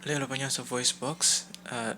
Lelo panyanso voice box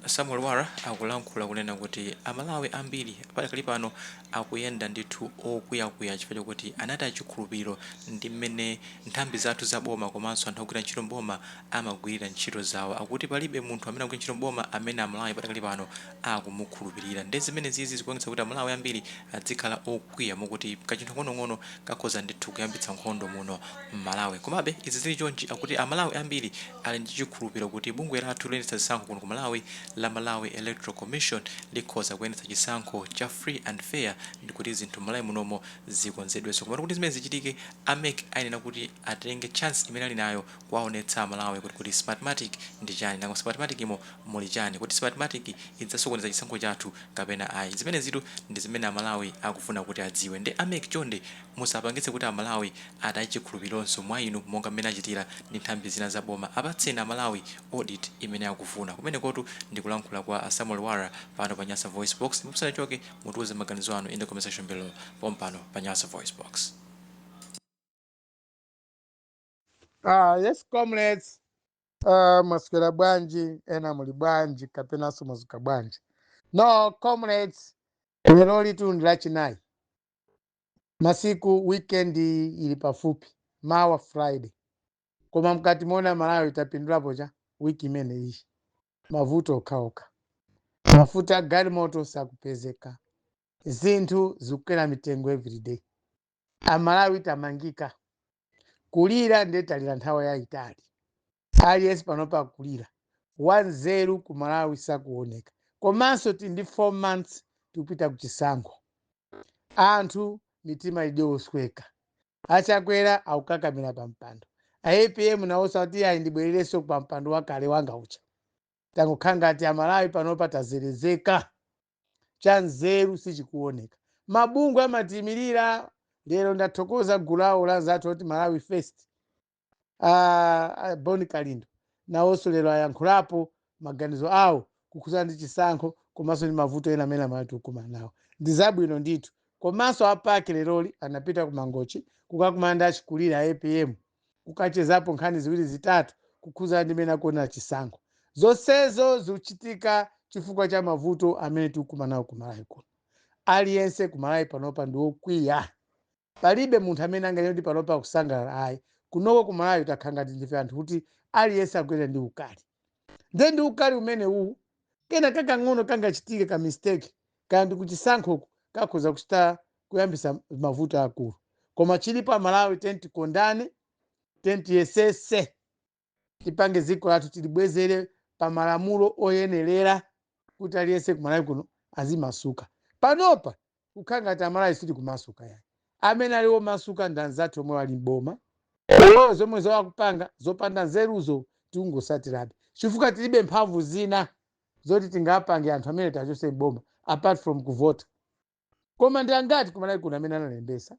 Samuel Wara akulankhula kunena kuti amalawi ambiri pali pano akuyenda ndithu okwiyakuya chifukwa chokuti anati achikhulupiriro ndi mmene nthambi zathu zaboma komanso anthu ogwira ntchito mboma amagwirira ntchito zawo. Akuti palibe munthu amene agwira ntchito mboma amene amalawi pali pano akumukhulupirira. Ndi zimene zizi zikuonetsa kuti amalawi ambiri adzikhala okwiya mokuti kachinthu ng'onong'ono kakhoza ndithu kuyambitsa nkhondo muno m'Malawi. Komabe izi zili chonchi akuti amalawi ambiri ali ndi chikhulupiriro kuti bungwe lathu loyendetsa zisankho kuno ku Malawi la Malawi Electoral Commission likhoza kuyendetsa chisankho cha free and fair ndi kuti zinthu m'Malawi munomo zikonzedwenso. Komatu kuti zimene zichitike AMEC ayenera kuti atenge chance imene ali nayo kuwaonetsa amalawi kuti Smartmatic ndi chani nango Smartmatic imo muli chani, kuti Smartmatic idzasokoneza chisankho chathu kapena ayi. Zimene zitu ndi zimene amalawi akufuna kuti adziwe. Ndi AMEC chonde musapangitse kuti amalawi atayi chikhulupironso mwa inu monga mmene achitira ndi nthambi zina zaboma. Apatseni amalawi audit imene akufuna. Kumene kotu ndikulankhula kwa Samuel Wara pano pa Nyasa Voice Box. Musanachoke mutiuze maganizo anu in the comment section below pompano pa Nyasa Voice Box. Yes, comrades. Maswera bwanji ena muli bwanji kapena mazuka bwanji. No, comrades, lero litu ndi lachinayi. Masiku weekend ili pafupi, mawa Friday. Koma mkati mona Malawi itapindulapo cha wiki imene iyi. Mavuto okhaokha. Mafuta galimoto sakupezeka. Zinthu zikukwera mitengo everyday. Amalawi tamangika. Kulira ndetalira nthawi yayitali. Aliyense panopa kulira. Wanzeru ku Malawi sakuoneka. Komanso tindi 4 months tikupita kuchisankho. Anthu mitima idiosweka. Achakwera akukakamira pa mpando. APM nawosa kuti ayi ndibwererenso pa mpando wakale wanga ucha. Tangokhanga ati amalawi panopa tazerezeka. Chanzeru sichikuoneka. Mabungwe amatimirira. Lero ndathokoza gulawo la zathu kuti Malawi First. Boni Kalindo nawonso lero ayankhulapo maganizo awo kukhudzana ndi chisankho komanso ndi mavuto ena amene amalawi tikumana nawo. Ndi zabwino ndithu. Komanso apaki leroli anapita ku Mangochi kukakumana ndi achikulira APM kukachezapo nkhani ziwiri zitatu kukhudzana ndi mmene akuonera chisankho. Zonsezo zikuchitika chifukwa cha mavuto amene tikumana nawo ku Malawi kuno. Aliyense ku Malawi panopa ndi okwiya. Palibe munthu amene anganene kuti panopa kusangalala ayi. Kunoko ku Malawi takhanga ndife anthu kuti aliyense akwera ndi ukali. Ndi ukali umene uwu kena kakang'ono kangachitike ka mistake kandi kuchisankho kakhoza kuchita kuyambisa mavuto akulu. Koma chili pa Malawi tikondane, tiyesese tipange dziko lathu tilibwezere pa malamulo oyenerera kuti aliyense ku Malawi kuno azimasuka. Panopa kukhanga ati amalawi sili kumasuka yani. Amene aliwo masuka ndi anzathu omwe ali mboma. Zomwe zawakupanga zopanda nzeruzo tiungosatirabe. Chifukwa tilibe mphamvu zina zoti tingapange anthu amene tachose mboma apart from kuvota. Koma ndi angati ku Malawi kuno amene analembesa.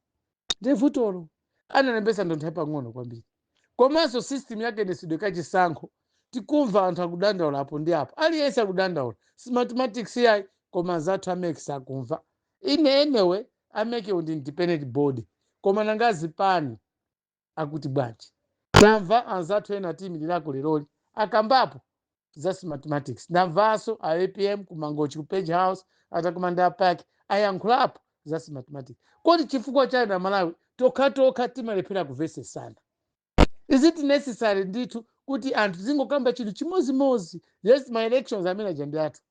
Ndi vutolo. Analembesa ndo nthawi pang'ono kwambiri. Komanso system yake ndisidwe kachisankho. Tikumva anthu akudandaula apo ndi apo. Aliyense akudandaula. Mathematics yayi koma zathu AMEC sakumva. Anyway, AMEC ndi independent body. Koma nangazi pani akuti bwanji. Namva anzathu ena tiyimiriraku leroli akambapo za mathematics. Namvanso APM ku Mangochi ku Page House atakumanda apaki ayankhulapo za mathematics. Kodi chifukwa chani na Malawi tokha timalephera kumvesesana. Is it necessary ndithu kuti anthu zingokamba chinthu chimozimozi? Yes, my elections amene ajenda athu.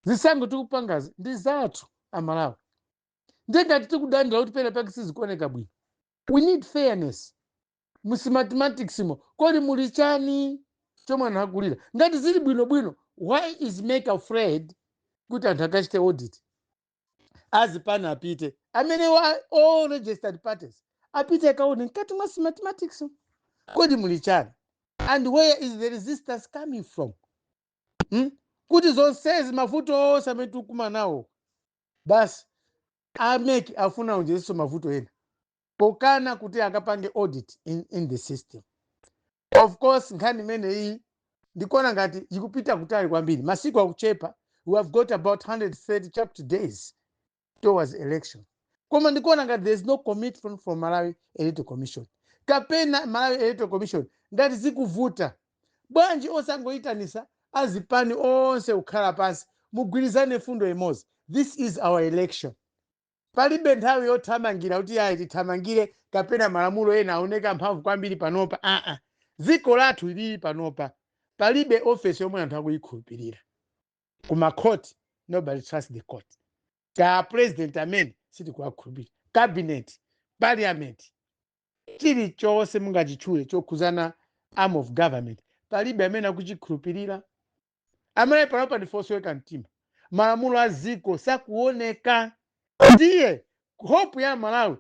Zisankho tikupangazi ndi zathu amalawi. Ndengati tikudandaula kuti pena pake sizikuoneka bwino. We need fairness. Musi mathematics mo kodi muli chani chomwe anthu akulira. Ngati zili bwino why is MEC afraid kuti anthu akachite audit? Azipana apite amene wa all registered parties apite akaone nkati mwa mathematics kodi muli chani and where is the resistance coming from? Kuti zonsezi mavuto onse amene tikumana nawo basi AMEC afuna unjeziso mavuto ena pokana kuti akapange audit in the system. Of course nkhani imene iyi ndikuona ngati ikupita kutali kwambiri. Masiku akuchepa. We have got about 130 chapter days towards election. Koma ndikuona ngati there is no commitment from Malawi Electoral Commission. Kapena Malawi Electoral Commission ngati zikuvuta bwanji osangoyitanisa azipani onse kukhala pansi mugwirizane fundo imodzi. This is our election. Palibe nthawi yothamangira kuti ayi tithamangire kapena malamulo ena aoneka mphamvu kwambiri panopa. Dziko lathu lili panopa palibe ofesi yomwe anthu akuyikhulupirira. Kuma court, nobody trusts the court. Ka president amene sitikuwakhulupirira, cabinet, parliament, chilichonse mungachitchule chokhuzana arm of government, palibe amene akuchikhulupirira. Amene panopa ndi fosweka mtima. Malamulo a dziko sakuoneka. Ndiye hope ya Malawi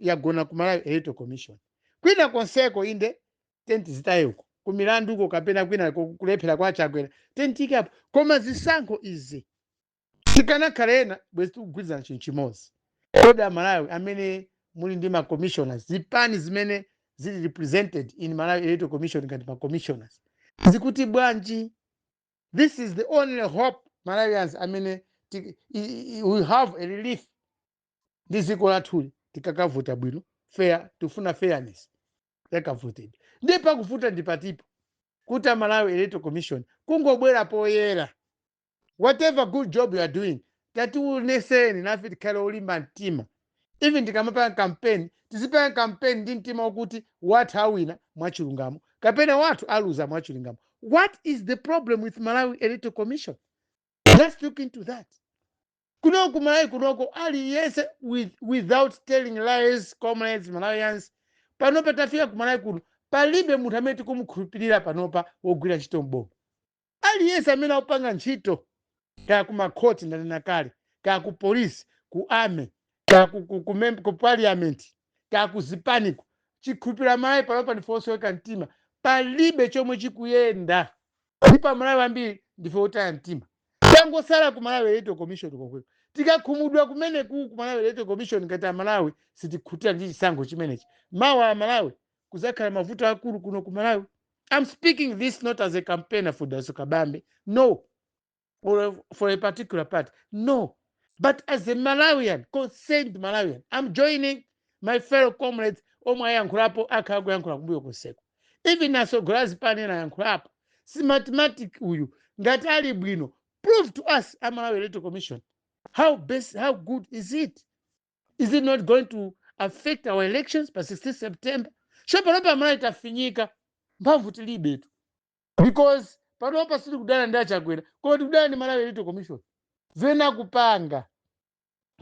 yagona ku Malawi Electoral Commission. Kwina konseko inde tenti zitayeko kumilanduko kapena kwina kulephera kwa Chakwera tentikapo, koma zisankho izi tikanakhalena bwezi tikugwirizana chinthu chimodzi. Kodi Malawi amene muli ndi ma commissioners, zipani zimene zili represented in Malawi Electoral Commission ngati ma commissioners zikuti bwanji? This is the only hope Malawians amene we have a relief. Ndi dziko lathuli tikakavota bwino fair, tufuna fairness yakavoted. Ndi pakuvuta ndi patipo kuti Malawi Electoral Commission kungobwera poyera. Whatever good job you are doing, tatiuneseni nafe tikhale olimba mtima. Even tikamapanga campaign, tizipanga campaign ndi mtima wakuti wathu awina mwachilungamo kapena wathu aluza mwachilungamo. What is the problem with Malawi Electoral Commission? Let's look into that. Kunoko Malawi kunoko aliyense without telling lies, comrades Malawians. Panopa tafika ku Malawi kuno palibe munthu amene tikumukhulupirira panopa wogwira ntchito mboma. Aliyense amene akupanga ntchito kaya ku makhoti ndanena kale, kaya ku polisi, ku army, kaya ku parliament, kaya ku zipaniko, chikhulupirira Malawi panopa ndi fosweka mtima. Palibe chomwe chikuyenda. Ndipo Malawi ambiri ndife otaya mtima. Tangosala ku Malawi Electoral Commission kokwe. Tikakhumudwa kumene ku Malawi Electoral Commission ngati Malawi sitikhutira ndi chisankho chimenechi. Mawa Malawi kuzakhala mavuto akulu kuno ku Malawi. I'm speaking this not as a campaigner for Daso Kabambe, no, or for a particular party, no, but as a Malawian, concerned Malawian. I'm joining my fellow comrades omwe ayankhulapo akhago yankhula kumbuyo konseko. Even asogolera zipani ena yankhulapo. Si mathematic uyu ngati ali bwino. Prove to us, Malawi Electoral Commission, how good is it? Is it not going to affect our elections by 16 September? Sho panopa Malawi tafinyika mphamvu tilibe tu. Because panopa sili kudana ndi Chakwera, kodi kudana ndi Malawi Electoral Commission. Vena kupanga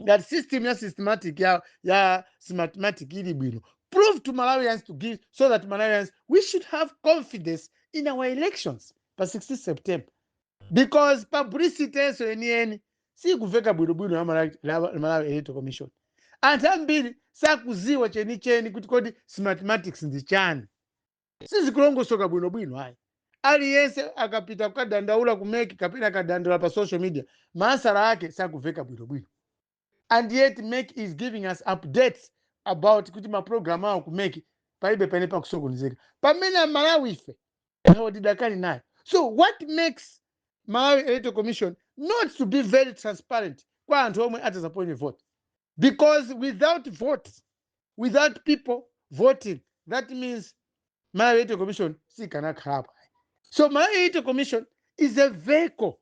ngati system ya systematic ya systematic ili bwino. Prove to Malawians to give so that Malawians we should have confidence in our elections by 16 September. Because publicity eso enieni si kuveka bwinobwino ya Malawi Electoral Commission. Anthu ambiri sakuziwa chenicheni kuti kodi mathematics ndi chani. Sizikulongosoka bwinobwino ayi. Aliyense akapita kukadandaula kumeki kapita kadandaula pa social media, masala ake sakuveka bwinobwino. And yet MEC is giving us updates about kuti ma program awo kumeki palibe pene pa kusokonezeka. Pamene Malawi ife nawo didakali nayo. So what makes Malawi Electoral Commission not to be very transparent kwa anthu omwe atazaponye vote? Because without votes, without people voting, that means Malawi Electoral Commission si kana khapa. So Malawi Electoral Commission is a vehicle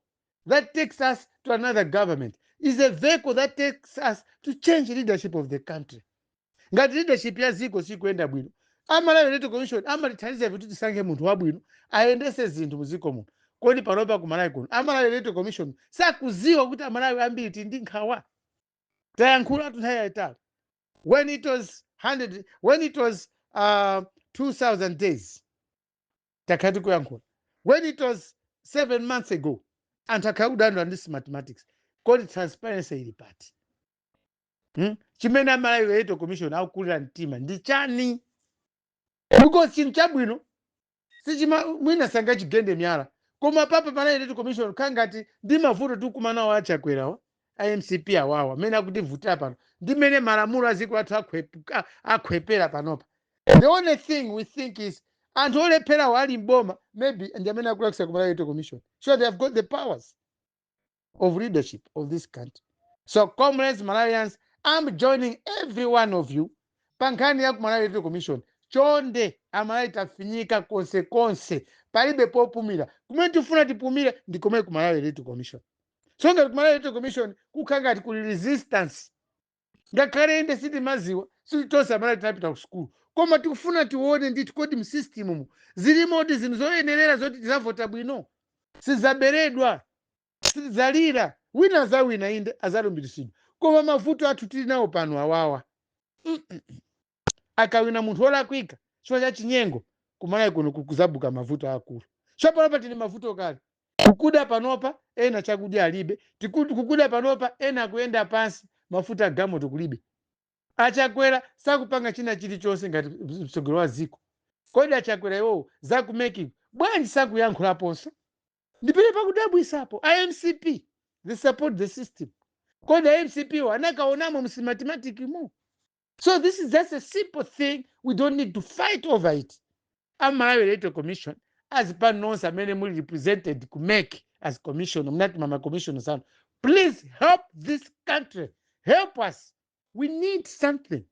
that takes us to another government. Is a vehicle that takes us to change leadership of the country. Ngati leadership ya ziko sikuenda bwino, Malawi Electoral Commission amalithandiza kuti tisankhe munthu wabwino ayendese zinthu muziko muno. Kodi panopa ku Malawi kuno Malawi Electoral Commission sakuziwa kuti Malawi ambiri tindi nkhawa. Tayankhula nthawi yayitali. When it was 2000 days takati kuyankhula. When it was 7 months ago anthu akakudandwa ndi mathematics. Kodi transparency ili pati. Chimene Malawi Electoral Commission akukulira mtima ndi chani? Because chinthu chabwino sichima mwina sanga chigende myala. Koma papa Malawi Electoral Commission kangati ndi mavuto tukumana wa Chakwerawa IMCP awawa amene akuti vutira pano ndi mene malamulo aziko athu akhwepera panopa. The only thing we think is anthu olephera wali mboma maybe ndi amene akulakwisa ku Malawi Electoral Commission. Sure, they have got the powers of leadership of this country. So comrades Malawians, I'm joining every one of you. Pankani ya ku Malawi Electoral Commission. chonde amalawi tafinyika konsekonse palibe popumira kumene tifuna tipumire ndi komwe ku Malawi Electoral Commission. So ngati ku Malawi Electoral Commission kukhala ngati kuli resistance ngakhale inde sitimaziwa sitonse amalawi tinapita ku sukulu koma tikufuna tione ndithu kodi msystem zilimoti zinthu zoyenerera zoti tizavota bwino sizaberedwa sizalira wina azawina inde azalumbiritsidwa koma mavuto athu tili nawo pano awawa akawina munthu wolakwika chifukwa cha chinyengo kumalawi kuno kuzabuka mavuto akulu chapanopa tili mavuto kale kukuda panopa ena chakudya alibe kukuda panopa ena akuyenda pansi mafuta gamoto kulibe achakwera sakupanga china chilichonse ngati mtsogoleri wa dziko kodi achakwera iwowo zakumeki bwanji sakuyankhulaponso ndipite pakudabwisapo IMCP they support the system kodi IMCP anakaonamo msimathematikimo. So this is just a simple thing. We don't need to fight over it. Malawi Electoral Commission, as panonse amene muli represented kumeke as commission, mnati mama commission sana. Please help this country. Help us. We need something.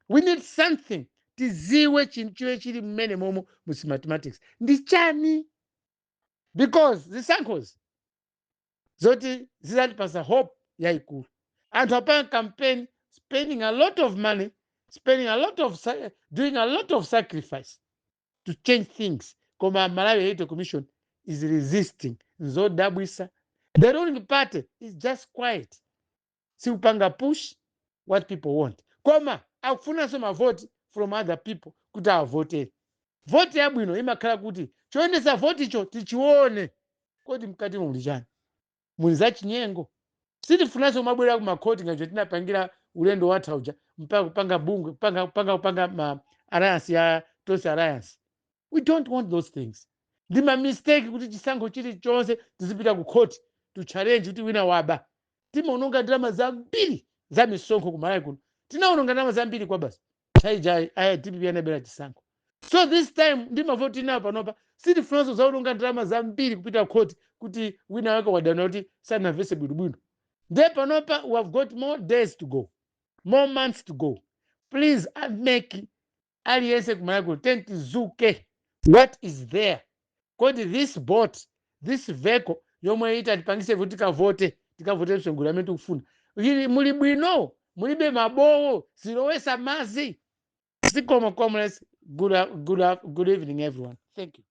We need something. Tiziwe chinchiwe chili mmene momo musi mathematics. Ndi chani? Because the sankos zoti zizatipasa hope yaikulu. Anthu apanga campaign spending a lot of money, doing a lot of sacrifice to change things. Koma Malawi Electoral Commission is resisting. Zodabwisa. The ruling party is just quiet. Siupanga push what people want. Koma akufuna soma vote from other people kuti avote. Vote yabwino imakhala kuti choendesa vote icho tichione. Kodi mkati muli chani? Muli za chinyengo. Sitifunanso mabwera ku makhoti ngati tinapangira ulendo wa thauja mpaka kupanga bungu kupanga ma alliance ya Tonse Alliance. We don't want those things. Ndima mistake kuti chisankho chili chonse tizipita ku court to challenge kuti wina waba. Timaononga ndalama zambiri za misonkho ku Malawi kuno. Tinaononga ndalama zambiri kwa basi. Chaijai aya TPP anabera chisankho. So this time ndima vote nayo panopa sitifunanso zaononga ndalama zambiri kupita ku court kuti wina wake wadana kuti sana vese bwino. There panopa we have got more days to go. More months to go. Please make aliyense kumalawi tentizuke what is there. Kodi this boat, this vehicle yomwe ita tipangise kuti tikavote msongozi amene tikufuna. Muli bwino, mulibe mabowo, zilowesa mazi. Sikoma comrades, good evening everyone. Thank you.